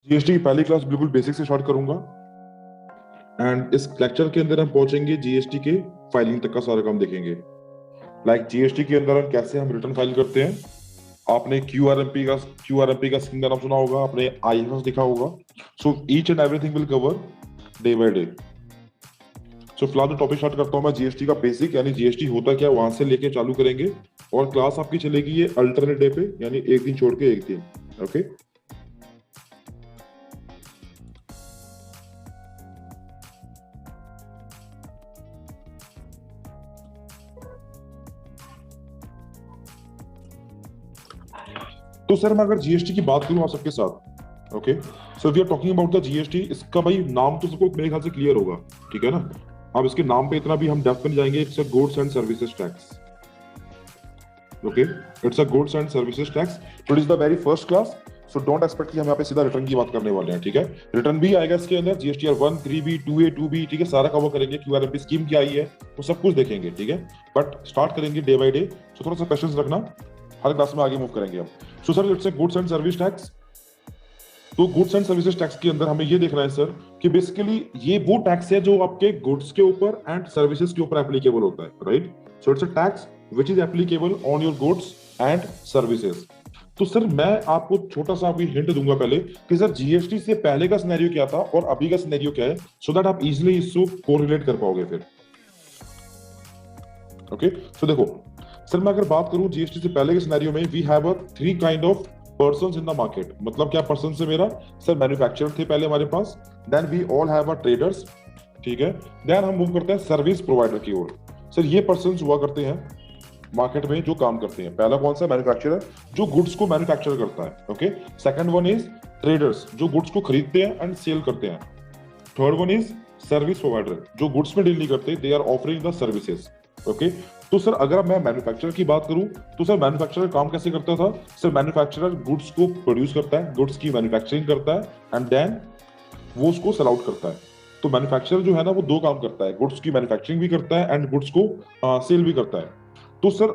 GST की पहली class बिल्कुल बेसिक से स्टार्ट करूंगा एंड इस लेक्चर के अंदर हम पहुंचेंगे जीएसटी के फाइलिंग तक का सारा काम देखेंगे। जीएसटी के अंदर हम कैसे हम रिटर्न फाइल करते हैं। आपने क्यूआरएमपी का स्कीम का नाम सुना होगा, आपने आईएफएस देखा होगा। So each and everything will cover day by day. So फिलहाल तो टॉपिक स्टार्ट करता हूं मैं जीएसटी का बेसिक, यानी जीएसटी होता क्या, वहां से लेके चालू करेंगे। और क्लास आपकी चलेगी ये अल्टरनेट डे पे, यानी एक दिन छोड़ के एक दिन। ओके तो सर मैं अगर जीएसटी की बात करूं आप सबके साथ, okay so we are talking about the GST. इसका भाई नाम तो सबको मेरे ख्याल से क्लियर होगा, ठीक है ना। अब इसके नाम पे इतना भी हम डेफ में जाएंगे, it's a goods and services tax. Okay it's a goods and services tax, it is the very first class. So don't expect कि हम यहाँ पे सीधा रिटर्न की बात करने वाले हैं, ठीक है। रिटर्न भी आएगा इसके अंदर, जीएसटीआर 1, 3B, 2A, 2B, ठीक है, सारा कवर करेंगे। क्यूआरएमपी स्कीम क्या आई है वो सब कुछ देखेंगे, ठीक है। बट स्टार्ट करेंगे डे बाय डे, सो थोड़ा सा क्वेश्चंस रखना, हर क्लास में आगे मूव करेंगे हम। So sir it's a goods and service tax. तो गुड्स एंड सर्विसेज टैक्स के अंदर हमें ये देखना है सर कि बेसिकली ये वो टैक्स है जो आपके गुड्स के ऊपर एंड सर्विसेज के ऊपर एप्लीकेबल होता है, right. So it's a tax which is applicable on your goods and services. तो सर मैं आपको छोटा सा अभी हिंट दूंगा पहले कि सर जीएसटी से पहले का सिनेरियो क्या था और अभी का सिनेरियो क्या है, सो दैट आप इजीली इसको कोरिलेट कर पाओगे फिर। ओके सो देखो सर, मैं अगर बात करूं जीएसटी से पहले के सिनेरियो में, we have a 3 kind of persons in the market. मतलब क्या पर्सन से मेरा सर, मैन्युफैक्चरर थे पहले हमारे पास, then we all have a traders, ठीक है। देन हम मूव करते हैं सर्विस प्रोवाइडर की ओर। सर ये पर्सन्स हुआ करते हैं मार्केट में जो काम करते हैं। पहला कौन सा, मैन्युफैक्चरर जो गुड्स को मैन्युफैक्चर करता है, okay. Second one is traders जो गुड्स को खरीदते हैं एंड सेल करते हैं। थर्ड वन इज सर्विस प्रोवाइडर जो गुड्स में डील नहीं करते, they are offering the services, okay. तो सर अगर मैं मैन्युफैक्चरर की बात करूं तो सर मैन्युफैक्चरर काम कैसे करता था। सर मैन्युफैक्चरर गुड्स को प्रोड्यूस करता है, गुड्स की मैन्युफैक्चरिंग करता है एंड देन वो उसको सेल आउट करता है। तो मैन्युफैक्चरर जो है ना वो दो काम करता है, गुड्स की मैन्युफैक्चरिंग भी करता है एंड गुड्स को सेल भी करता है। तो sir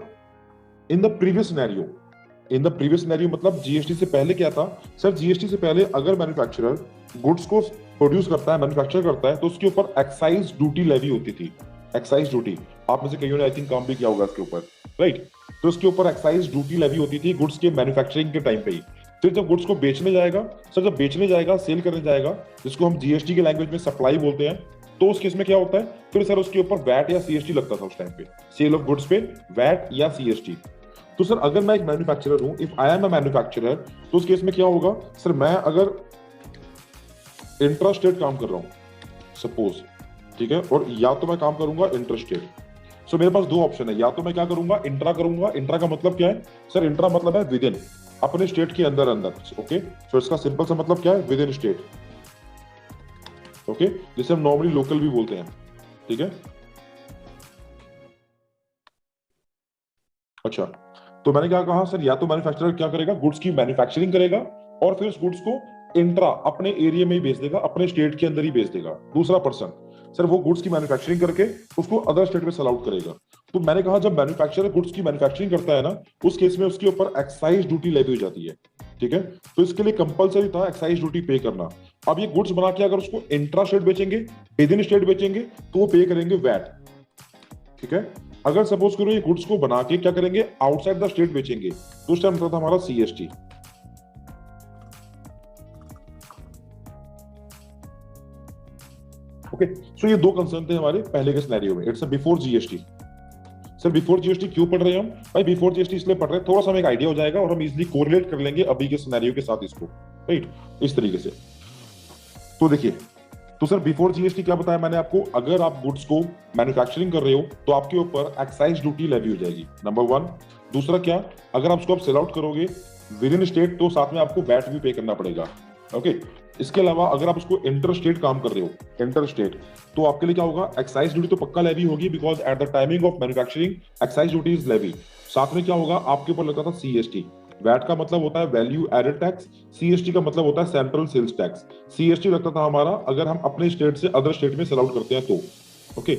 in the previous scenario मतलब जीएसटी से पहले क्या था। सर जीएसटी से पहले अगर मैन्युफैक्चरर गुड्स को प्रोड्यूस करता है, मैन्युफैक्चर करता है, तो उसके ऊपर एक्साइज ड्यूटी लेवी होती थी। एक्साइज ड्यूटी आप में से कईयों ने आई थिंक काम भी किया होगा इसके ऊपर, राइट। तो इसके ऊपर एक्साइज ड्यूटी लेवी होती थी गुड्स के मैन्युफैक्चरिंग के टाइम पे ही। फिर जब गुड्स को बेचने जाएगा, सर जब बेचने जाएगा, सेल करने जाएगा, जिसको हम जीएसटी के लैंग्वेज में सप्लाई बोलते हैं, तो उस केस में क्या होता है, फिर सर उसके ऊपर वैट या सीएसटी लगता था उस टाइम पे। सेल ऑफ गुड्स पे वैट या सीएसटी। तो सर अगर मैं एक मैन्युफैक्चरर हूं, if I am a manufacturer, तो उस केस में क्या होगा सर, मैं अगर इंट्रा स्टेट काम कर रहा हूं सपोज, ठीक है, और या तो मैं काम करूंगा इंटर स्टेट। सो मेरे पास दो ऑप्शन है, या तो मैं क्या करूंगा, इंट्रा करूंगा। इंट्रा का मतलब क्या है सर, इंट्रा मतलब है विद इन, अपने स्टेट के अंदर अंदर, ओके। सो इसका सिंपल सा मतलब क्या है, विद इन स्टेट, ओके, जिसे हम नॉर्मली लोकल भी बोलते हैं, ठीक है। अच्छा, तो मैंने क्या कहा सर, या तो मैन्युफैक्चरर क्या करेगा, गुड्स की मैन्युफैक्चरिंग करेगा और फिर उस गुड्स को इंट्रा अपने एरिया में ही बेच देगा, अपने स्टेट के अंदर ही बेच देगा। दूसरा पर्सन सर वो गुड्स की मैन्युफैक्चरिंग करके उसको अदर स्टेट में सेल आउट करेगा। तो मैंने कहा जब मैन्युफैक्चरर गुड्स की मैन्युफैक्चरिंग करता है ना, उस केस में उसके ऊपर एक्साइज ड्यूटी लेवी हो जाती है, ठीक है। तो इसके लिए कंपलसरी था एक्साइज ड्यूटी पे करना। अब ये गुड्स बना के अगर उसको इंट्रा स्टेट बेचेंगे, विद इन स्टेट बेचेंगे, तो वो पे करेंगे वैट, ठीक है। अगर सपोज करो ये गुड्स को बना के क्या करेंगे, आउटसाइड द स्टेट बेचेंगे, तो उस टाइम होता था हमारा सीएसटी। ओके सो ये दो कंसर्न थे हमारे पहले के सिनेरियो में। It's a before GST. Sir before GST क्यों पढ़ रहे हैं हम भाई, बिफोर जीएसटी इसलिए पढ़ रहे हैं थोड़ा सा हमें एक आइडिया हो जाएगा और हम इजीली कोरिलेट कर लेंगे अभी के सिनेरियो के साथ इसको, राइट, इस तरीके से। तो देखिए, तो सर बिफोर जीएसटी क्या बताया मैंने आपको, अगर आप गुड्स को मैन्युफैक्चरिंग कर रहे हो तो आपके ऊपर एक्साइज ड्यूटी लेवी हो जाएगी, नंबर वन। दूसरा क्या, अगर आप उसको सेल आउट करोगे विद इन स्टेट, तो साथ में आपको वैट भी पे करना पड़ेगा, ओके। इसके अलावा अगर आप उसको इंटर स्टेट काम कर रहे हो, इंटर स्टेट, तो आपके लिए क्या होगा, एक्साइज ड्यूटी तो पक्का लेवी होगी, because at the timing of manufacturing excise duty is levy. साथ में क्या होगा, आपके ऊपर लगता था सीएसटी। वैट का मतलब होता है वैल्यू एडेड टैक्स, सीएसटी का मतलब होता है सेंट्रल सेल्स टैक्स। सीएसटी लगता था हमारा अगर हम अपने स्टेट से अदर स्टेट में सेल आउट करते हैं तो, ओके।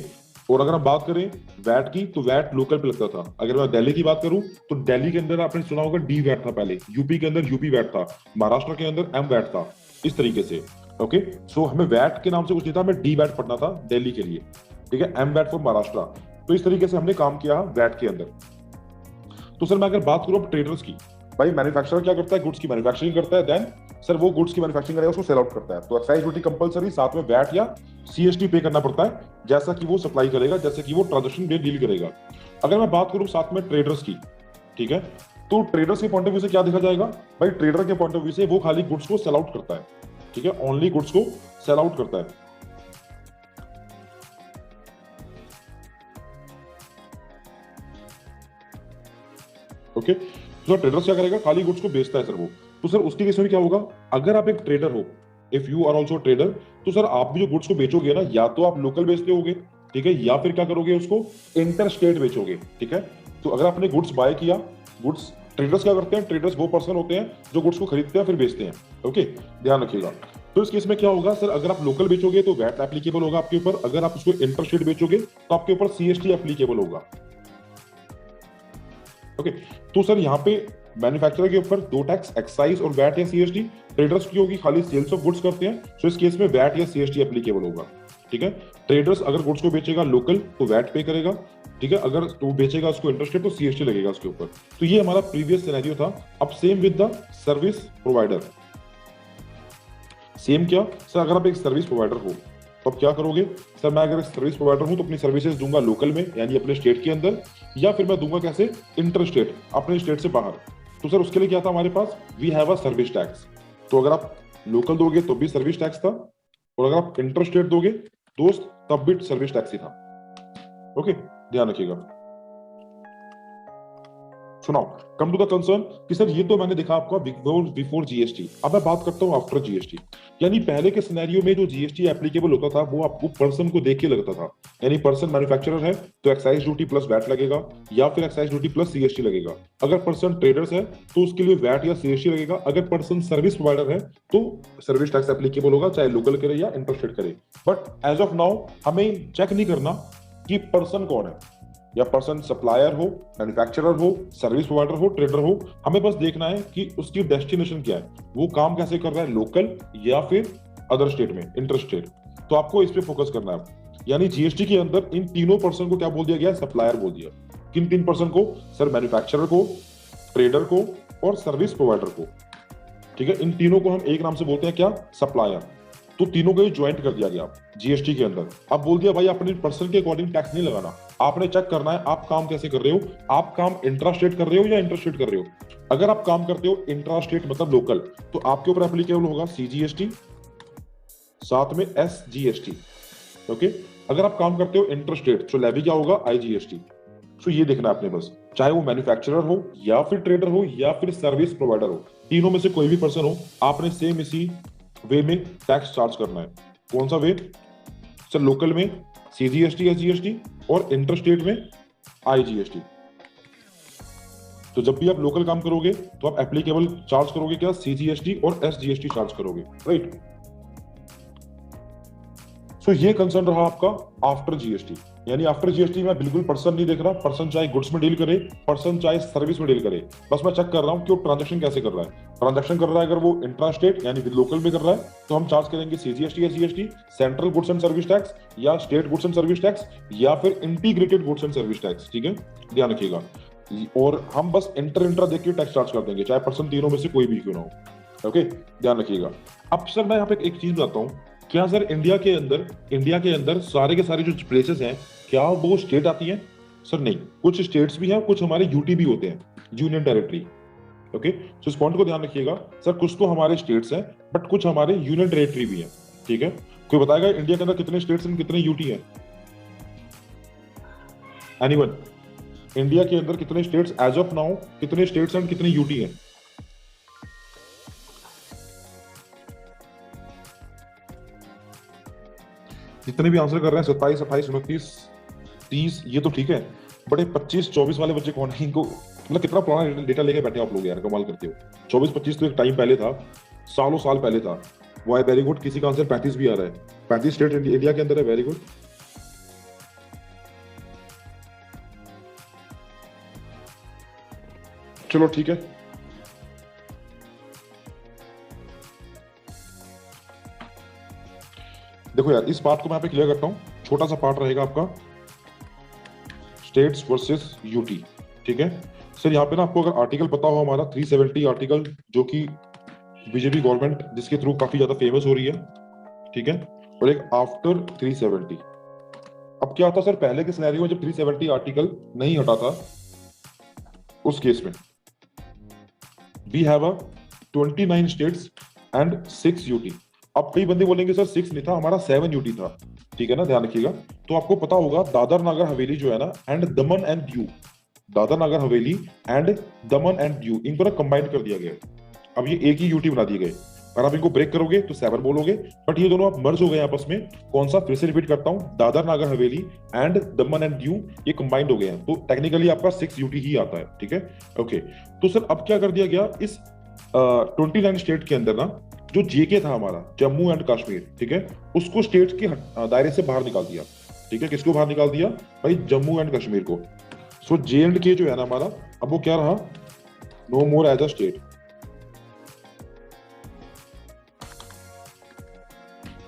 और अगर हम बात करें वैट की, तो वैट लोकल पे लगता था। अगर मैं दिल्ली की बात करूं तो दिल्ली के अंदर आपने सुना होगा डी वैट था पहले, यूपी के अंदर यूपी वैट था, महाराष्ट्र के अंदर एम वैट था, इस तरीके से। ओके, सो हमें वैट के नाम से कुछ नहीं था, हमें डी वैट पढ़ना था दिल्ली के लिए, ठीक है, एम वैट फॉर महाराष्ट्र। तो इस तरीके से हमने काम किया वैट के अंदर। तो सर मैं अगर बात करूं ट्रेडर्स की, भाई मैन्युफैक्चरर क्या करता है, गुड्स की मैन्युफैक्चरिंग करता है, देन सर वो गुड्स की मैन्युफैक्चरिंग करेगा, उसको सेल आउट करता है, तो एक्साइज ड्यूटी कंपलसरी, साथ में वैट या सीएसटी पे करना पड़ता है, जैसा कि वो सप्लाई करेगा, जैसे कि वो ट्रांजेक्शन में डील करेगा। अगर मैं बात करूं साथ में ट्रेडर्स की, ठीक है, तो ट्रेडर्स के पॉइंट ऑफ व्यू से क्या देखा जाएगा, भाई ट्रेडर के पॉइंट ऑफ व्यू से वो खाली गुड्स को सेल आउट करता है, ठीक है, ओनली गुड्स को सेल आउट करता है। ओके, तो ट्रेडर्स क्या करेगा, खाली गुड्स को बेचता है सर वो। तो सर उसके केस में क्या होगा, अगर आप एक ट्रेडर हो, if you are also trader, तो सर आप भी जो गुड्स को बेचोगे ना, या तो आप लोकल बेचते होगे, ठीक है, या फिर क्या करोगे, उसको इंटर स्टेट बेचोगे, ठीक है। तो अगर आपने गुड्स बाय किया, गुड्स, ट्रेडर्स क्या करते हैं, ट्रेडर्स वो पर्सन होते हैं जो गुड्स को खरीदते हैं फिर बेचते हैं। ओके, ध्यान रखिएगा। तो इस केस में क्या होगा सर, अगर आप लोकल बेचोगे तो वैट एप्लीकेबल होगा आपके ऊपर, अगर आप उसको इंटर स्टेट बेचोगे तो आपके ऊपर सीएसटी एप्लीकेबल होगा। ओके, तो सर यहाँ पे मैन्युफैक्चरर के ऊपर दो टैक्स, एक्साइज और वैट या सीएसटी, ट्रेडर्स की होगी खाली सेल्स ऑफ गुड्स करते हैं, तो इस केस में वैट या सीएसटी एप्लीकेबल होगा, ठीक है। ट्रेडर्स अगर गुड्स को बेचेगा लोकल तो वैट पे करेगा, ठीक है, अगर तो बेचेगा उसको इंटरेस्टेड तो सीएसटी लगेगा उसके ऊपर। तो ये हमारा प्रीवियस सिनेरियो था। अब same with the service provider, same क्या सर, अगर आप एक सर्विस प्रोवाइडर हो तो आप क्या करोगे, सर मैं अगर एक सर्विस प्रोवाइडर हूं तो अपनी सर्विसेज दूंगा लोकल में, यानी अपने स्टेट के अंदर, या फिर मैं दूंगा कैसे, इंटर स्टेट, अपने स्टेट से बाहर। तो सर उसके लिए क्या था हमारे पास, we have a service tax. तो अगर आप लोकल दोगे तो भी सर्विस टैक्स था, और अगर आप इंटर स्टेट दोगे दोस्त तब भी सर्विस टैक्स ही था। ओके, ध्यान रखिएगा। सुनाओ, कम टू द कंसर्न कि सर ये तो मैंने देखा आपका बिफोर जीएसटी। अब मैं बात करता हूँ आफ्टर जीएसटी, यानी पहले के सिनेरियो में जो जीएसटी एप्लीकेबल होता था वो आपको पर्सन को देख के लगता था, यानी पर्सन मैन्युफैक्चरर है तो एक्साइज ड्यूटी प्लस वैट लगेगा, या फिर एक्साइज ड्यूटी प्लस सीएसटी लगेगा। अगर पर्सन ट्रेडर्स है तो उसके लिए वैट या सीएसटी लगेगा। अगर पर्सन सर्विस प्रोवाइडर है तो सर्विस टैक्स एप्लीकेबल होगा, चाहे लोकल करे या इंटरस्टेट करे। बट एज ऑफ नाउ हमें चेक नहीं करना कि पर्सन कौन है, या पर्सन सप्लायर हो, मैन्युफैक्चरर हो, सर्विस प्रोवाइडर हो, ट्रेडर हो, हमें बस देखना है कि उसकी डेस्टिनेशन क्या है, वो काम कैसे कर रहा है, लोकल या फिर अदर स्टेट में, इंटर स्टेट। तो आपको इस पे फोकस करना है। यानी जीएसटी के अंदर इन तीनों पर्सन को क्या बोल दिया गया, सप्लायर बोल दिया। किन तीन पर्सन को सर, मैन्युफैक्चरर को, ट्रेडर को और सर्विस प्रोवाइडर को, ठीक है। इन तीनों को हम एक नाम से बोलते हैं क्या, सप्लायर। तो तीनों को ही ज्वाइंट कर दिया गया जीएसटी के अंदर। अब बोल दिया भाई अपने पर्सन के अकॉर्डिंग टैक्स नहीं लगाना, आपने चेक करना है आप काम कैसे कर रहे हो, आप काम इंट्रा स्टेट कर रहे हो या इंटर स्टेट कर रहे हो। अगर आप काम करते हो इंट्रा स्टेट मतलब लोकल, तो आपके ऊपर एप्लीकेबल होगा सीजीएसटी, साथ में एसजीएसटी। ओके, अगर आप काम करते हो इंटर स्टेट तो लेवी क्या होगा, आईजीएसटी। तो ये देखना है आपने बस, चाहे वो मैन्युफैक्चरर हो या फिर ट्रेडर हो या फिर सर्विस प्रोवाइडर हो, तीनों में से कोई भी पर्सन हो, आपने सेम इसी वे में टैक्स चार्ज करना है। कौन सा वे सर, लोकल में सीजीएसटी एसजीएसटी और इंटर स्टेट में आईजीएसटी। तो जब भी आप लोकल काम करोगे तो आप एप्लीकेबल चार्ज करोगे क्या, सीजीएसटी और एसजीएसटी चार्ज करोगे, राइट। सो ये कंसर्न रहा आपका आफ्टर जीएसटी। यानी आफ्टर जीएसटी में बिल्कुल पर्सन नहीं देख रहा, पर्सन चाहे गुड्स में डील करे, पर्सन चाहे सर्विस में डील करे, बस मैं चेक कर रहा हूं कि वो ट्रांजैक्शन कैसे कर रहा है। ट्रांजैक्शन कर रहा है अगर वो इंट्रा स्टेट यानी लोकल में कर रहा है तो हम चार्ज करेंगे CGST SGST, central goods and service tax या state goods and service tax या फिर integrated goods and service tax, ठीक है, ध्यान रखिएगा। और हम बस इंट्रा देख के टैक्स चार्ज कर देंगे, चाहे पर्सन तीनों में से कोई भी क्यों ना हो। ओके, ध्यान रखिएगा। अब सर मैं यहाँ पे एक चीज बताता हूँ, क्या सर इंडिया के अंदर सारे के सारे जो प्लेसेस हैं क्या वो स्टेट आती हैं, सर नहीं, कुछ स्टेट्स भी हैं, कुछ हमारे यूटी भी होते हैं, यूनियन टेरिटरी। ओके, तो इस पॉइंट को ध्यान रखिएगा सर, कुछ तो हमारे स्टेट्स हैं बट कुछ हमारे यूनियन टेरिटरी भी हैं, ठीक है। कोई बताएगा इंडिया के अंदर कितने स्टेट्स एंड कितने यूटी हैं, एनीवन? इंडिया के अंदर कितने स्टेट्स एज ऑफ नाउ, कितने स्टेट्स एंड कितने यूटी हैं? जितने भी आंसर कर रहे हैं 27, 28, 29, 30, ये तो ठीक है, बड़े 25, 24 वाले बच्चे कौन है? इनको मतलब कितना पुराना डेटा लेके बैठे आप लोग यार, कमाल करते हो। 24, 25 तो एक टाइम पहले था, सालों साल पहले था। वो है, वेरी गुड। किसी का आंसर 35 भी आ रहा है, 35 स्टेट इंडिया के अंदर है, वेरी गुड। चलो ठीक है, देखो यार, इस पार्ट को मैं यहाँ पे क्लियर करता हूँ। छोटा सा पार्ट रहेगा आपका, स्टेट्स वर्सेस यूटी। ठीक है सर, यहाँ पे ना आपको अगर आर्टिकल पता हो, हमारा 370 आर्टिकल, जो कि बीजेपी गवर्नमेंट जिसके थ्रू काफी ज्यादा फेमस हो रही है। ठीक है, और एक आफ्टर 370। अब क्या होता सर, पहले के सिनेरियो में जब 370 आर्टिकल नहीं हटा था, उस केस में we have a 29 states and 6 UT. अब कई बंदे बोलेंगे सर 6 नहीं था, हमारा 7 यूटी था। ठीक है ना, ध्यान रखिएगा। तो आपको पता होगा दादर नागर हवेली जो है ना, and Daman and Diu, Dadar Nagar Haveli and Daman and Diu, इनको ना कंबाइन कर दिया गया। अब ये एक ही यूटी बना दिए गए। अगर आप इनको ब्रेक करोगे तो 7 बोलोगे, बट ये दोनों आप मर्ज हो गए आपस में। कौन सा, फिर से रिपीट करता हूं, Dadar Nagar Haveli and Daman and Diu ये कंबाइंड हो गए हैं, तो टेक्निकली आपका 6 यूटी ही आता है। ठीक है, ओके। तो सर अब क्या कर दिया गया, इस 29 स्टेट के अंदर ना, जो जेके था हमारा, जम्मू एंड कश्मीर, ठीक है, उसको स्टेट के दायरे से बाहर निकाल दिया। ठीक है, किसको बाहर निकाल दिया भाई, जम्मू एंड कश्मीर को। सो जे एंड के जो है ना हमारा, अब वो क्या रहा, no more as a state.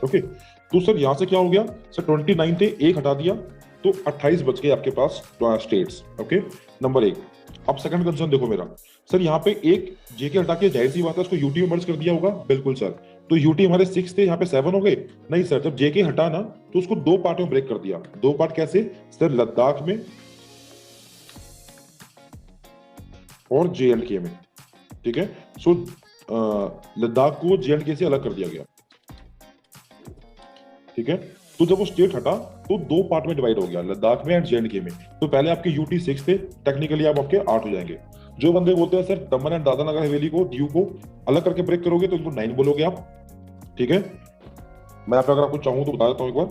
Okay, तो सर यहां से क्या हो गया सर, 29 थे, एक हटा दिया, तो 28 बच गए आपके पास स्टेट्स। ओके, नंबर एक। अब सेकंड कंसर्न देखो मेरा, सर यहाँ पे एक जेके हटा के जाहिर सी बात है उसको यूटी में मर्ज कर दिया होगा, बिल्कुल सर। तो यूटी हमारे 6 थे, यहाँ पे 7 हो गए। नहीं सर, जब जेके हटा ना, तो उसको दो पार्ट में ब्रेक कर दिया। दो पार्ट कैसे सर, लद्दाख में और जे एंड के में। ठीक है, सो लद्दाख को जे एंड के से अलग कर दिया गया। ठीक है, तो जब वो स्टेट हटा, तो दो पार्ट में डिवाइड हो गया, लद्दाख में एंड जे एंड के में। तो पहले आपके यूटी 6 थे, टेक्निकली आप आपके 8 हो जाएंगे। जो बंदे बोलते हैं sir Daman and Dadra Nagar Haveli को, दीव को अलग करके ब्रेक करोगे तो इनको 9 बोलोगे आप। ठीक है, मैं आप अगर आपको चाहूं तो बता देता हूं एक बार।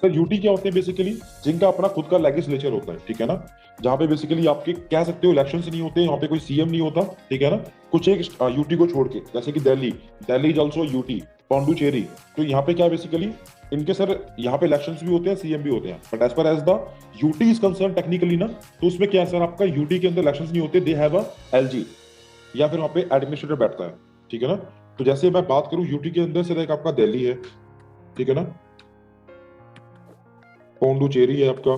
सर यूटी क्या होते हैं बेसिकली, जिनका अपना खुद का लेजिस्लेचर होता है। ठीक है ना, जहां पे बेसिकली आपके कह सकते हो इलेक्शंस नहीं होते, यहाँ पे कोई सीएम नहीं होता। ठीक है ना, कुछ एक यूटी को छोड़ के, जैसे कि Delhi, Delhi is also UT, Pondicherry. तो यहाँ पे क्या बेसिकली इनके सर यहाँ पे इलेक्शंस भी होते हैं, सीएम भी होते हैं, but as per as the UT is concern technically ना, तो उसमें क्या है सर, आपका यूटी के अंदर इलेक्शंस नहीं होते, दे हैव अ एलजी, या फिर वहां पे एडमिनिस्ट्रेटर बैठता है। ठीक है ना, तो जैसे मैं बात करूं यूटी के अंदर सर, एक आपका दिल्ली है। ठीक है ना, पौंडुचेरी है आपका,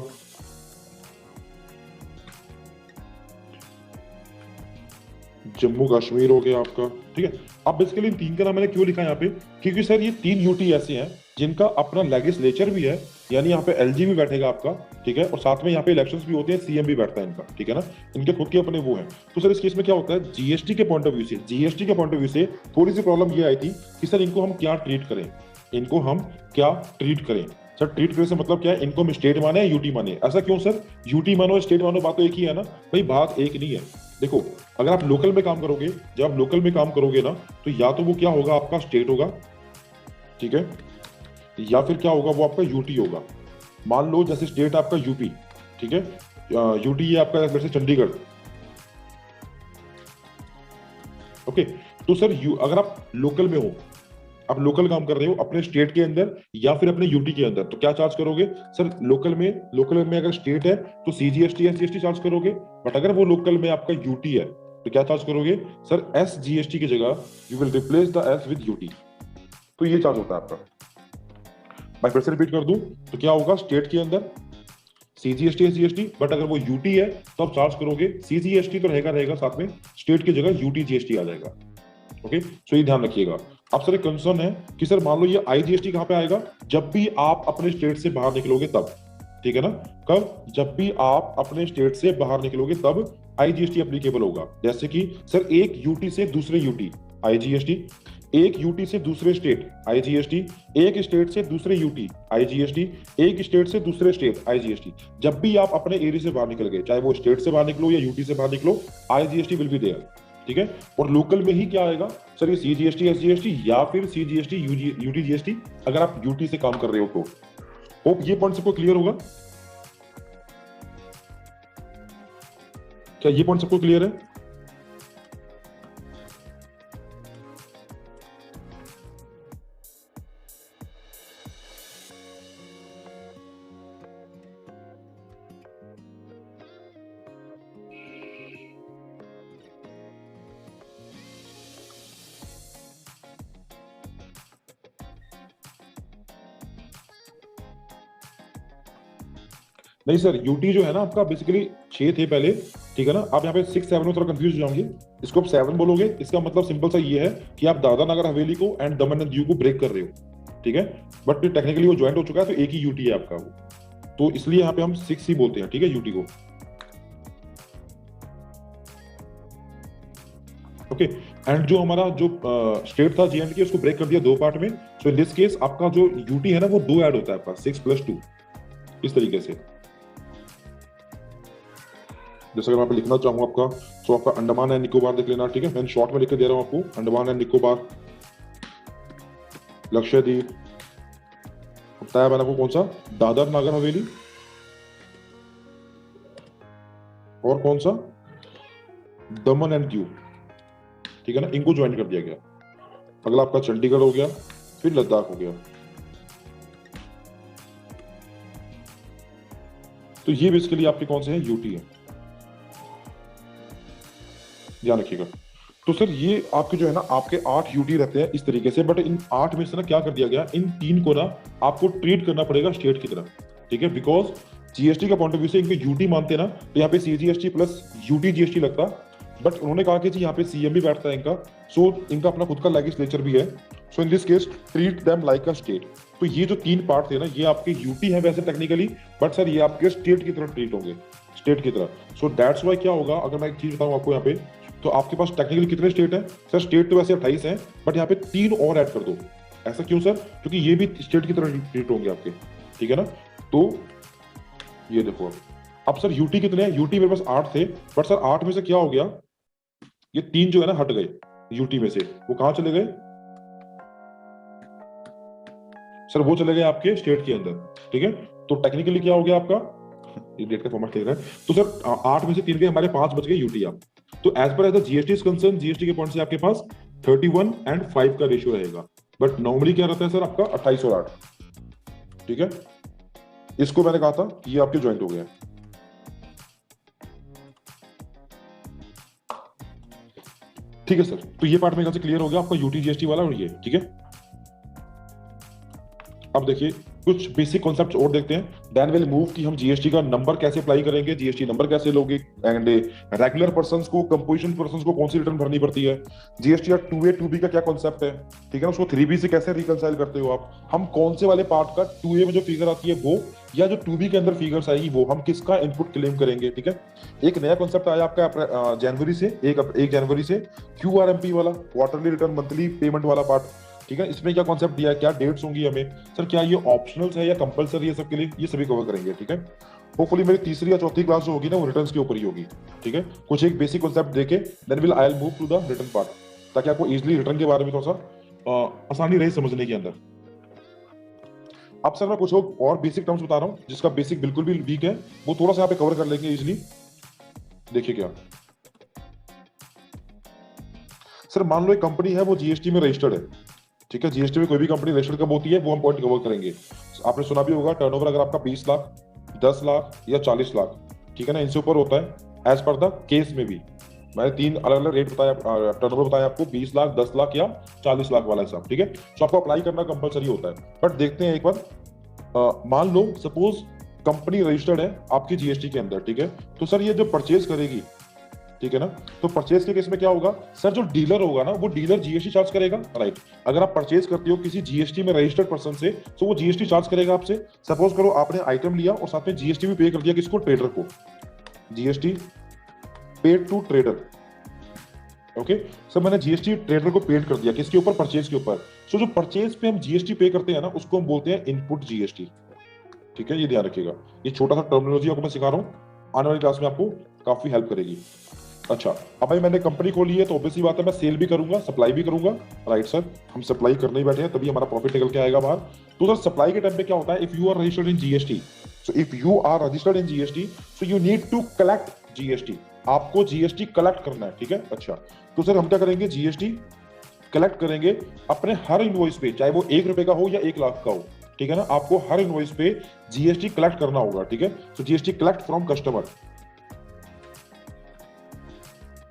जम्मू कश्मीर हो गया आपका। ठीक है, अब बेसिकली इन तीन का नाम मैंने क्यों लिखा है यहाँ पे, क्योंकि सर ये 3 यूटी ऐसे हैं जिनका अपना लेजिस्लेचर भी है, यानी यहाँ पे एलजी भी बैठेगा आपका। ठीक है, और साथ में यहाँ पे इलेक्शंस भी होते हैं, सीएम भी बैठता है इनका। ठीक है ना, इनके खुद के अपने वो हैं। तो सर इस केस में क्या होता है, जीएसटी के पॉइंट ऑफ व्यू से, जीएसटी के पॉइंट ऑफ व्यू से थोड़ी सी प्रॉब्लम ये आई थी कि सर इनको हम क्या ट्रीट करें, इनको हम क्या ट्रीट करें। सर ट्रीट करने से मतलब क्या है, इनको हम स्टेट माने या यूटी माने, ऐसा क्यों सर, यूटी मानो स्टेट मानो, बात तो एक ही है ना भाई, बात एक नहीं है। देखो, अगर आप लोकल में काम करोगे, जब आप लोकल में काम करोगे ना, तो या तो वो क्या होगा, आपका स्टेट होगा। ठीक है, या फिर क्या होगा, वो आपका यूटी होगा। मान लो जैसे स्टेट आपका यूपी, ठीक है, यूटी ये आपका जैसे चंडीगढ़। ओके, तो सर अगर आप लोकल में हो, आप लोकल काम कर रहे हो अपने स्टेट के अंदर या फिर अपने यूटी के अंदर, तो क्या चार्ज करोगे सर, लोकल में अगर स्टेट है तो सीजीएसटी एसजीएसटी चार्ज करोगे। बट अगर वो लोकल में आपका यूटी है तो क्या चार्ज करोगे सर, एसजीएसटी की जगह you will replace the S with UT. तो ये चार्ज होता है आपका। मैं फिर से रिपीट कर दूं, तो क्या होगा, स्टेट के अंदर सीजीएसटी एसजीएसटी, बट अगर वो यूटी है तो आप चार्ज करोगे सीजीएसटी, तो रहेगा रहेगा साथ में, स्टेट की जगह यूटी जीएसटी आ जाएगा। ओके, सो ये ध्यान रखिएगा। अब सर एक कंसर्न है कि सर मान लो ये आईजीएसटी कहां पे आएगा, जब भी आप अपने स्टेट से बाहर निकलोगे तब। ठीक है ना, कब, जब भी आप अपने स्टेट से बाहर निकलोगे तब आईजीएसटी एप्लीकेबल होगा। जैसे कि सर एक यूटी से दूसरे यूटी आईजीएसटी, एक यूटी से दूसरे स्टेट आईजीएसटी, एक स्टेट से दूसरे यूटी आईजीएसटी, एक स्टेट से दूसरे स्टेट आईजीएसटी। जब भी आप अपने एरिया से बाहर निकल गए, चाहे वो स्टेट से बाहर निकलो या यूटी से बाहर निकलो, आईजीएसटी विल बी देयर। ठीक है, और लोकल में ही क्या आएगा सर, ये सीजीएसटी एसजीएसटी या फिर सीजीएसटी यूटी जीएसटी, अगर आप यूटी से काम कर रहे हो तो। होप ये पॉइंट सबको क्लियर होगा, क्या ये पॉइंट सबको क्लियर है। नहीं सर, यूटी जो है ना आपका बेसिकली 6 थे पहले, ठीक है ना। आप यहाँ पे 6 7 में थोड़ा कंफ्यूज हो जाओगे। इसको आप 7 बोलोगे, इसका मतलब सिंपल सा ये है कि आप दादर नगर हवेली को एंड दमन एंड दीव को ब्रेक कर रहे हो, ठीक है। बट टेक्निकली वो ज्वाइंट हो चुका है, तो एक ही यूटी है आपका वो, तो इसलिए यहाँ पे हम 6 ही बोलते हैं, ठीक है, यूटी को। ओके। एंड जो हमारा जो स्टेट था जेएंडके, उसको ब्रेक कर दिया 2 पार्ट में। सो इन दिस केस आपका जो यूटी है ना वो 2 ऐड होता है आपका, 6 + 2, इस तरीके से। जैसे अगर मैं पे लिखना चाहूँ आपका, तो आपका अंडमान एंड निकोबार देख लेना, ठीक है। मैं शॉर्ट में लिख के दे रहा हूँ आपको, अंडमान एंड निकोबार, लक्षद्वीप, बताया मैंने आपको कौन सा, दादर नागर हवेली, और कौन सा, दमन एंड दीव, ठीक है ना, इनको ज्वाइन कर दिया गया। अगला आपका चंडीगढ़ हो गया, फिर लद्दाख हो गया। तो ये बेसिकली आपके कौन से हैं, यूटी है, ध्यान रखिएगा। तो सर ये आपके जो है ना, आपके 8 यूटी रहते हैं इस तरीके से, बट इन 8 में से ना क्या कर दिया गया, इन 3 को ना आपको ट्रीट करना पड़ेगा स्टेट की तरह, ठीक है। बिकॉज जीएसटी का पॉइंट ऑफ व्यू से इनको यूटी मानते हैं ना, तो यहाँ पे सीजीएसटी प्लस यूटी जीएसटी लगता। बट उन्होंने कहा कि जी यहाँ पे सीएम भी बैठता है इनका, सो इनका अपना खुद का लेजिस्लेचर भी है। So in this case treat them like a state. तो ये जो 3 पार्ट थे ना, ये आपके यूटी है वैसे टेक्निकली, बट सर ये आपके स्टेट की तरह ट्रीट होंगे, स्टेट की तरह। सो दैट्स वाई क्या होगा, अगर मैं एक चीज बताऊं आपको यहाँ पे, तो आपके पास टेक्निकली कितने स्टेट हैं सर, स्टेट तो वैसे 28 हैं, बट यहाँ पे 3 और ऐड कर दो। ऐसा क्यों सर, क्योंकि ये भी स्टेट की तरह ट्रीट होंगे आपके, ठीक है ना। तो ये देखो अब सर यूटी कितने हैं, यूटी मेरे पास 8 थे, बट सर 8 में से क्या हो गया, ये 3 जो है ना हट गए यूटी में से, वो कहां चले गए सर, वो चले गए आपके स्टेट के अंदर, ठीक है। तो टेक्निकली क्या हो गया आपका, ये डेट का फॉर्मेट लिख रहा है, तो सर 8 में से 3 गए, हमारे 5 बच गए यूटी आप। तो as per as the GST is concern, GST के पॉइंट से आपके पास 31 and 5 का रेशियो रहेगा, बट नॉर्मली क्या रहता है सर आपका 28 और 8, ठीक है। इसको मैंने कहा था ये आपके ज्वाइंट हो गया, ठीक है सर। तो ये पार्ट मेरे ख्याल से क्लियर हो गया आपका यूटी जीएसटी वाला, और ये ठीक है। अब देखिए कुछ बेसिक कॉन्सेप्ट्स और देखते हैं, देन विल मूव कि हम जीएसटी का नंबर कैसे अप्लाई करेंगे, जीएसटी नंबर कैसे लोगे, एंड रेगुलर पर्संस को, कंपोजिशन पर्संस को कौन सी रिटर्न भरनी पड़ती है, जीएसटी का 2A 2B का क्या कॉन्सेप्ट है, ठीक है ना, उसको 3B से कैसे रिकंसाइल करते हो आप, हम कौन से वाले पार्ट का 2A में जो फिगर आती है वो, या जो 2B के अंदर फिगर्स आएगी वो, हम किसका इनपुट क्लेम करेंगे, ठीक है। एक नया कॉन्सेप्ट आया आपका जनवरी से, 1 जनवरी से, QRMP वाला, क्वार्टरली रिटर्न मंथली पेमेंट वाला पार्ट, ठीक है। इसमें क्या कॉन्सेप्ट दिया है, क्या डेट्स होंगी हमें सर, क्या ये ऑप्शनल है या कंपलसरी है सबके लिए, ये सभी कवर करेंगे, ठीक है। होपफुली मेरी तीसरी या चौथी क्लास जो होगी ना वो रिटर्न्स के ऊपर ही होगी, ठीक है। कुछ एक बेसिक कॉन्सेप्ट देके then will I will move to the return part, ताकि आपको इजीली रिटर्न के बारे में थोड़ा सा आसानी रहे समझने के अंदर। अब सर मैं कुछ और बेसिक टर्म्स बता रहा हूँ, जिसका बेसिक बिल्कुल भी वीक है, वो थोड़ा सा यहाँ पे कवर कर लेंगे इजिली। देखिए क्या सर, मान लो एक कंपनी है वो जीएसटी में रजिस्टर्ड है, ठीक है। जीएसटी में कोई भी कंपनी रजिस्टर्ड कब होती है वो हम पॉइंट कवर करेंगे। आपने सुना भी होगा टर्नओवर अगर आपका 20 लाख, 10 लाख या 40 लाख, ठीक है ना, इनसे ऊपर होता है एज पर द केस में भी। मैंने 3 अलग अलग रेट बताया, टर्नओवर बताया आपको, 20 लाख, 10 लाख या 40 लाख वाला हिसाब, ठीक है। तो आपको अप्लाई करना कंपलसरी होता है। बट देखते हैं एक बार, मान लो सपोज कंपनी रजिस्टर्ड है आपकी जीएसटी के अंदर, ठीक है। तो सर ये जो परचेज करेगी, ठीक है ना, तो परचेज के केस में क्या होगा सर, जो डीलर होगा ना वो डीलर जीएसटी चार्ज करेगा, राइट। अगर आप परचेज करते हो किसी जीएसटी में रजिस्टर्ड पर्सन से, तो वो जीएसटी चार्ज करेगा आपसे। सपोज करो आपने आइटम लिया और साथ में जीएसटी भी पे कर दिया, किसको, ट्रेडर को, GST paid to trader, okay. Sir मैंने जीएसटी ट्रेडर को पेड कर दिया, किसके ऊपर, परचेज के ऊपर। सो जो परचेज पे हम जीएसटी पे करते हैं ना, उसको हम बोलते हैं इनपुट जीएसटी, ठीक है। ये ध्यान रखिएगा, ये छोटा सा टर्मिनोलॉजी आपको मैं सिखा रहा हूँ, आने वाली क्लास में आपको काफी हेल्प करेगी। अच्छा, अब भाई मैंने कंपनी खोली है तो ऑब्वियसली बात है मैं सेल भी करूंगा, सप्लाई भी करूंगा, राइट सर। हम सप्लाई करने ही बैठे हैं, तभी हमारा प्रॉफिट निकल के आएगा बाहर। तो सर सप्लाई के टाइम पे क्या होता है, if you are registered in GST, so if you are registered in GST, so you need to collect GST, आपको जीएसटी कलेक्ट करना है, ठीक है। अच्छा, तो सर हम क्या करेंगे, जीएसटी कलेक्ट करेंगे अपने हर इनवॉइस पे, चाहे वो 1 रुपए का हो या 1 लाख का हो, ठीक है ना। आपको हर इनवॉइस पे जीएसटी कलेक्ट करना होगा, ठीक है। तो GST collect from customer,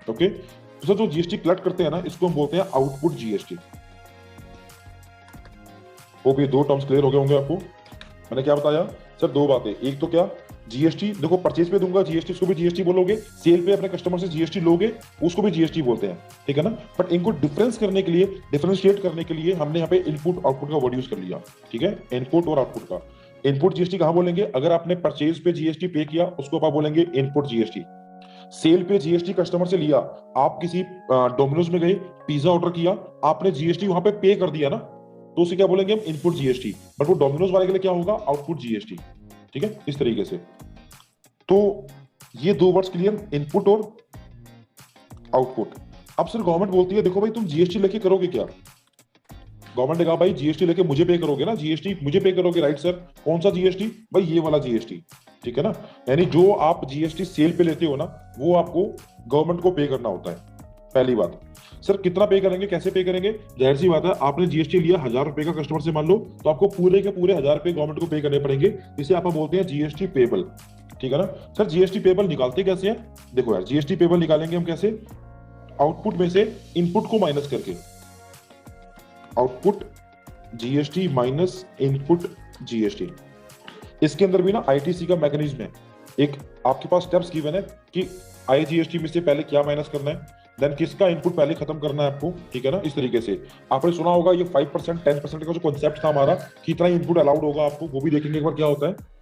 okay. तो सर जो जीएसटी कलेक्ट करते हैं ना, इसको हम बोलते हैं आउटपुट जीएसटी। वो भी 2 टर्म्स क्लियर हो गए होंगे आपको। मैंने क्या बताया सर दो बातें, एक तो क्या जीएसटी, देखो परचेज पे दूंगा जीएसटी, उसको भी जीएसटी बोलोगे, सेल पे अपने कस्टमर से जीएसटी लोगे, उसको भी जीएसटी बोलते हैं, ठीक है ना। बट इनको डिफरेंस करने के लिए, डिफरेंशिएट करने के लिए हमने यहाँ पे इनपुट आउटपुट का वर्ड यूज कर लिया, ठीक है, इनपुट और आउटपुट का। इनपुट जीएसटी कहां बोलेंगे, अगर आपने परचेज पे जीएसटी पे किया उसको आप बोलेंगे इनपुट जीएसटी। सेल पे जीएसटी कस्टमर से लिया, आप किसी डोमिनोज में गए, पिज्जा ऑर्डर किया, आपने जीएसटी वहां पे पे कर दिया ना, तो उसे क्या बोलेंगे हम, इनपुट जीएसटी। बट वो डोमिनोज वाले के लिए क्या होगा, आउटपुट जीएसटी, ठीक है, इस तरीके से। तो ये दो वर्ड्स क्लियर, इनपुट और आउटपुट। अब सर गवर्नमेंट बोलती है देखो भाई तुम जीएसटी लेके करोगे क्या, गवर्नमेंट ने कहा भाई जीएसटी लेके मुझे पे करोगे ना, जीएसटी मुझे पे करोगे, राइट सर, कौन सा जीएसटी, भाई ये वाला जीएसटी, ठीक है ना। यानी जो आप जीएसटी सेल पे लेते हो ना, वो आपको गवर्नमेंट को पे करना होता है, पहली बात। सर कितना पे करेंगे, कैसे पे करेंगे, जाहिर सी बात है, आपने जीएसटी लिया 1000 रुपए का कस्टमर से मान लो, तो आपको पूरे के पूरे 1000 रुपए गवर्नमेंट को पे करने पड़ेंगे, जिसे आप बोलते हैं जीएसटी पेबल, ठीक है ना। सर जीएसटी पेबल निकालते कैसे हैं, देखो यार जीएसटी पेबल निकालेंगे हम कैसे, आउटपुट में से इनपुट को माइनस करके, output GST minus input GST. इसके अंदर भी ना आईटीसी का मैकेनिज्म है, एक आपके पास स्टेप्स गिवन है कि आईजीएसटी में से पहले क्या माइनस करना है, देन किसका इनपुट पहले खत्म करना है आपको, ठीक है ना, इस तरीके से। आपने सुना होगा ये 5% 10% का जो कॉन्सेप्ट था हमारा, कितना इनपुट अलाउड होगा आपको, वो भी देखेंगे एक बार क्या होता है।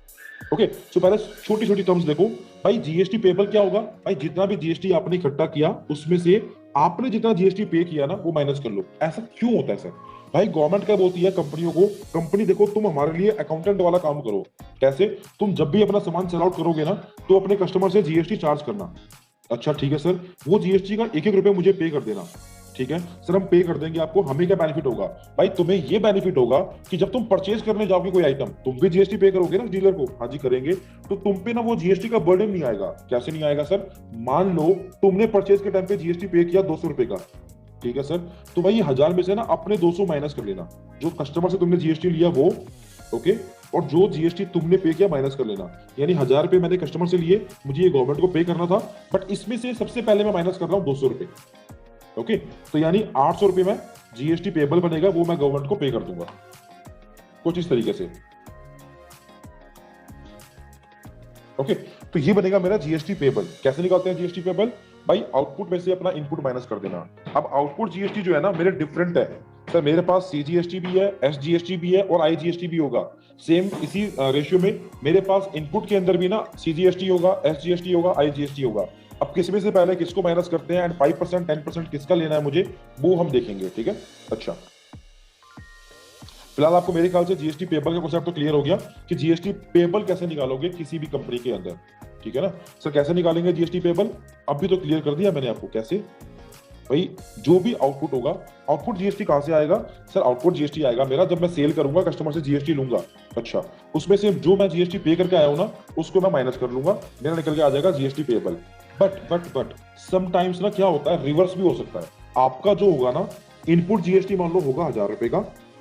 ओके, सो पहले छोटी छोटी टर्म्स देखो भाई, जीएसटी पेबल क्या होगा, भाई जितना भी जीएसटी आपने इकट्ठा किया उसमें से आपने जितना जीएसटी पे किया ना वो माइनस कर लो। ऐसा क्यों होता है सर, भाई गवर्नमेंट क्या बोलती है कंपनियों को, कंपनी देखो तुम हमारे लिए अकाउंटेंट वाला काम करो, कैसे, तुम जब भी अपना सामान सेल आउट करोगे ना, तो अपने कस्टमर से जीएसटी चार्ज करना। अच्छा ठीक है सर, वो जीएसटी का एक एक रुपए मुझे पे कर देना, ठीक है सर, हम पे कर देंगे आपको, हमें क्या बेनिफिट होगा, भाई तुम्हें ये बेनिफिट होगा कि जब तुम परचेज करने जाओगे कोई आइटम, तुम भी जीएसटी पे करोगे ना डीलर को, हाँ जी करेंगे, तो तुम पे ना वो जीएसटी का बर्डन नहीं आएगा। कैसे नहीं आएगा सर, मान लो तुमने परचेज के टाइम पे जीएसटी पे किया 200 रुपए का, ठीक है सर, तो भाई 1000 में से ना अपने 200 माइनस कर लेना, जो कस्टमर से तुमने जीएसटी लिया वो, ओके, और जो जीएसटी तुमने पे किया माइनस कर लेना। यानी 1000 रुपए मैंने कस्टमर से लिए, मुझे ये गवर्नमेंट को पे करना था, बट इसमें से सबसे पहले मैं माइनस कर रहा हूं 200 रुपए, ओके, तो यानी 800 रुपए में जीएसटी पेबल बनेगा, वो मैं गवर्नमेंट को पे कर दूंगा, कुछ इस तरीके से। ओके, तो ये बनेगा मेरा जीएसटी पेबल। कैसे निकालते हैं जीएसटी पेबल, भाई आउटपुट में से अपना इनपुट माइनस कर देना। अब आउटपुट जीएसटी जो है ना मेरे डिफरेंट है सर, मेरे पास सीजीएसटी भी है, एसजीएसटी भी है और आईजीएसटी भी होगा। सेम इसी रेशियो में मेरे पास इनपुट के अंदर भी ना सीजीएसटी होगा, एसजीएसटी होगा, आईजीएसटी होगा। अब किसमें से पहले किसको माइनस करते हैं एंड 5% 10% किसका लेना है मुझे, वो हम देखेंगे, ठीक है। अच्छा, फिलहाल आपको मेरे ख्याल से जीएसटी पेबल का कॉन्सेप्ट तो क्लियर हो गया कि जीएसटी पेबल कैसे निकालोगे किसी भी कंपनी के अंदर, ठीक है ना। सर कैसे निकालेंगे जीएसटी पेबल, अभी तो क्लियर कर दिया मैंने आपको कैसे, भाई जो भी आउटपुट होगा, आउटपुट जीएसटी कहां से आएगा सर, आउटपुट जीएसटी आएगा मेरा जब मैं सेल करूंगा, कस्टमर से जीएसटी लूंगा, अच्छा उसमें से जो मैं जीएसटी पे करके आया हूं ना, उसको मैं माइनस कर लूंगा, मेरा निकल के आ जाएगा जीएसटी पेबल। बट समटाइम्स ना क्या होता है, रिवर्स भी हो सकता है। आपका जो होगा ना इनपुट जीएसटी मान लो होगा 1000 रुपए का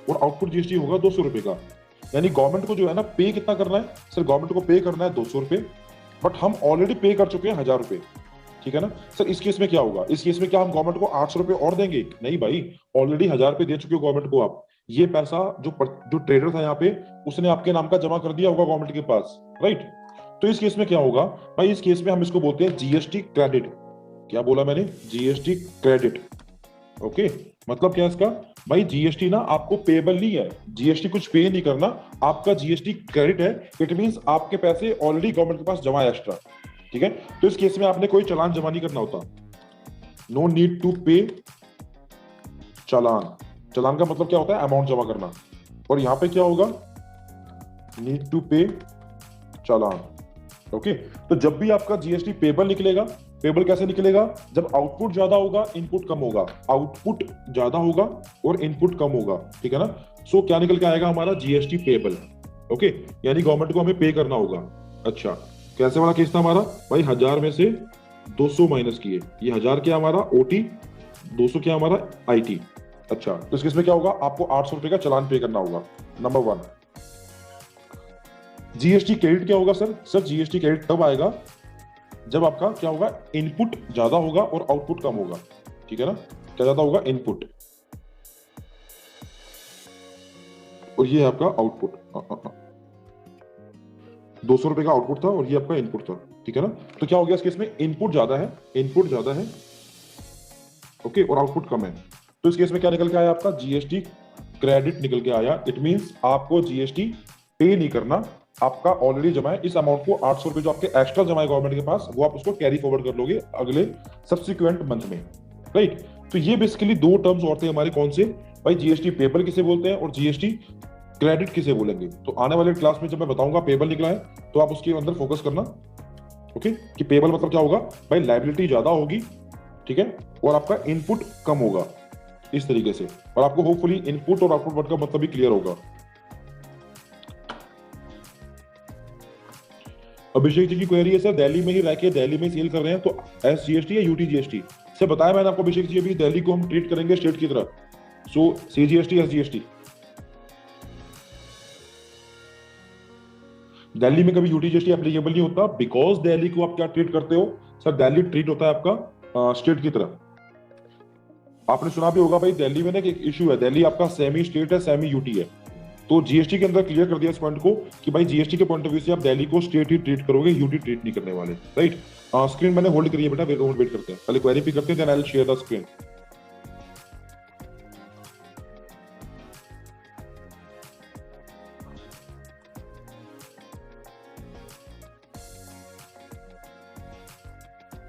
और आउटपुट जीएसटी होगा 200 रुपए का, यानी गवर्नमेंट को जो है ना पे कितना करना है सर, गवर्नमेंट को पे करना है 200 रुपए, बट हम ऑलरेडी पे कर चुके हैं 1000 रुपए, ठीक है ना। सर इस केस में क्या होगा, इस केस में क्या हम गवर्नमेंट को 800 रुपए और देंगे, नहीं भाई, ऑलरेडी 1000 रुपए दे चुके हो गवर्नमेंट को आप, ये पैसा जो ट्रेडर था यहाँ पे उसने आपके नाम का जमा कर दिया होगा गवर्नमेंट के पास, राइट। तो इस केस में क्या होगा भाई, इस केस में हम इसको बोलते हैं जीएसटी क्रेडिट। क्या बोला मैंने, जीएसटी क्रेडिट, ओके। मतलब क्या है इसका, भाई जीएसटी ना आपको पेबल नहीं है, जीएसटी कुछ पे नहीं करना, आपका जीएसटी क्रेडिट है, इट मींस आपके पैसे ऑलरेडी गवर्नमेंट के पास जमा है एक्स्ट्रा, ठीक है। तो इस केस में आपने कोई चालान जमा नहीं करना होता, नो नीड टू पे चालान। चालान का मतलब क्या होता है, अमाउंट जमा करना, और यहां पे क्या होगा, नीड टू पे चालान, ओके। तो जब भी आपका जीएसटी पेबल निकलेगा, पेबल कैसे निकलेगा, जब आउटपुट ज्यादा होगा इनपुट कम होगा, आउटपुट ज्यादा होगा और इनपुट कम होगा, ठीक है ना। सो क्या निकल के आएगा हमारा जीएसटी पेबल, ओके, यानी गवर्नमेंट को हमें पे करना होगा। अच्छा, कैसे वाला केस था हमारा, भाई 1000 में से 200 माइनस किए, ये 1000 क्या हमारा ओटी, 200 क्या हमारा आईटी। अच्छा, तो इस केस में क्या होगा, आपको 800 रुपए का चालान पे करना होगा, नंबर 1। जीएसटी क्रेडिट क्या होगा सर जीएसटी क्रेडिट तब आएगा जब आपका क्या होगा, इनपुट ज्यादा होगा और आउटपुट कम होगा, ठीक है ना। क्या ज्यादा होगा, इनपुट, और ये है आपका आउटपुट। ₹200 का आउटपुट था और ये आपका इनपुट था, ठीक है ना। तो क्या हो गया इस केस में, इनपुट ज्यादा है, इनपुट ज्यादा है, ओके, और आउटपुट कम है। तो इस केस में क्या निकल के आया आपका, जीएसटी क्रेडिट निकल के आया। इट मींस आपको जीएसटी पे नहीं करना, आपका ऑलरेडी जमा है। इस अमाउंट को ₹800 जो आपके एक्स्ट्रा जमा है गवर्नमेंट के पास, वो आप उसको कैरी फॉरवर्ड कर लोगे अगले सब्सिक्वेंट मंथ में, राइट। तो ये बेसिकली दो टर्म्स और थे हमारे, कौन से भाई, जीएसटी पेबल किसे बोलते हैं और जीएसटी क्रेडिट किसे बोलेंगे। तो आने वाले क्लास में जब मैं बताऊंगा पेबल निकला है, तो आप उसके अंदर फोकस करना, ओके, कि पेबल मतलब क्या होगा भाई, लायबिलिटी ज्यादा होगी, ठीक है, और आपका इनपुट कम होगा, इस तरीके से। और आपको होपफुली इनपुट और आउटपुट वर्ड का मतलब भी क्लियर होगा। अभिषेक जी की क्वेरी है, सर दिल्ली में ही रह के दिल्ली में सेल कर रहे हैं, तो एसजीएसटी या यूटीजीएसटी? सर बताया मैंने आपको अभिषेक जी, अभी दिल्ली को हम ट्रीट करेंगे स्टेट की तरह, सो सीजीएसटी एसजीएसटी। दिल्ली में कभी यूटीजीएसटी एप्लीकेबल नहीं होता, बिकॉज दिल्ली को आप क्या ट्रीट करते हो सर, दिल्ली ट्रीट होता है आपका स्टेट की तरह। आपने सुना भी होगा भाई, दिल्ली में ना एक इशू है, दिल्ली आपका सेमी स्टेट है, सेमी यूटी है। तो जीएसटी के अंदर क्लियर कर दिया इस पॉइंट को कि भाई जीएसटी के पॉइंट ऑफ व्यू से आप दिल्ली को स्टेट ही ट्रीट करोगे, यूटी ट्रीट नहीं करने वाले, राइट। स्क्रीन मैंने होल्ड करी है बेटा, वेट करते हैं, पहले क्वेरी भी करते हैं, then I will share the screen.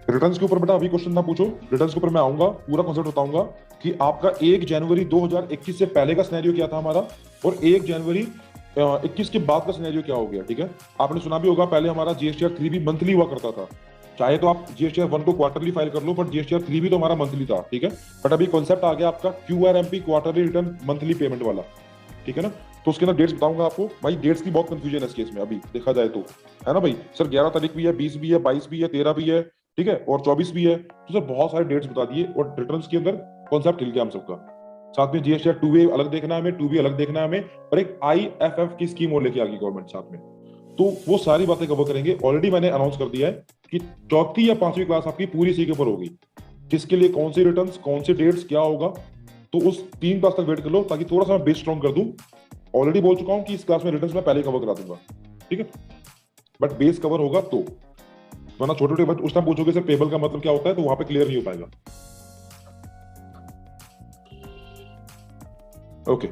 Returns के ऊपर बेटा अभी क्वेश्चन ना पूछो, रिटर्न्स के ऊपर मैं आऊंगा, पूरा कॉन्सेप्ट बताऊंगा कि आपका 1 जनवरी 2021 से पहले का सिनेरियो क्या था हमारा, और 1 जनवरी 21 के बाद का सिनेरियो क्या हो गया, ठीक है। आपने सुना भी होगा, पहले हमारा जीएसटीआर 3 भी मंथली हुआ करता था। चाहे तो आप जीएसटीआर 1 को क्वार्टरली फाइल कर लो, बट जीएसटीआर 3 भी तो हमारा मंथली था, ठीक है। बट अभी कॉन्सेप्ट आ गया आपका QRMP, quarterly return monthly payment वाला, ठीक है ना। तो उसके अंदर डेट्स बताऊंगा आपको, भाई डेट्स की बहुत कंफ्यूजन है इस केस में अभी देखा जाए तो, है ना भाई। सर 11 तारीख भी है, 20 भी है, 22 भी है, 13 भी है, ठीक है, और 24 भी है। तो सर बहुत सारे डेट्स बता दिए, और रिटर्न्स के अंदर कॉन्सेप्ट हिल गया हम सबका। साथ में जीएसटीआर 2A अलग देखना है हमें, 2B अलग देखना है हमें, और एक आईएफएफ की स्कीम और लेके आ गई गवर्नमेंट साथ में। तो वो सारी बातें कवर करेंगे। ऑलरेडी मैंने अनाउंस कर दिया है कि चौथी या पांचवी क्लास आपकी पूरी इसी के ऊपर होगी, किसके लिए कौन सी रिटर्न्स, कौन सी डेट्स, क्या होगा। तो उस 3 क्लास तक वेट कर लो, ताकि थोड़ा सा मैं बेस स्ट्रॉन्ग कर दूं। ऑलरेडी बोल चुका हूं कि इस क्लास में रिटर्न्स मैं पहले कवर करा दूंगा, ठीक है, बट बेस कवर होगा तो, वरना छोटे छोटे बच्चे उस टाइम पूछोगे सर पेबल का मतलब क्या होता है, तो वहां पे क्लियर नहीं हो पाएगा। ओके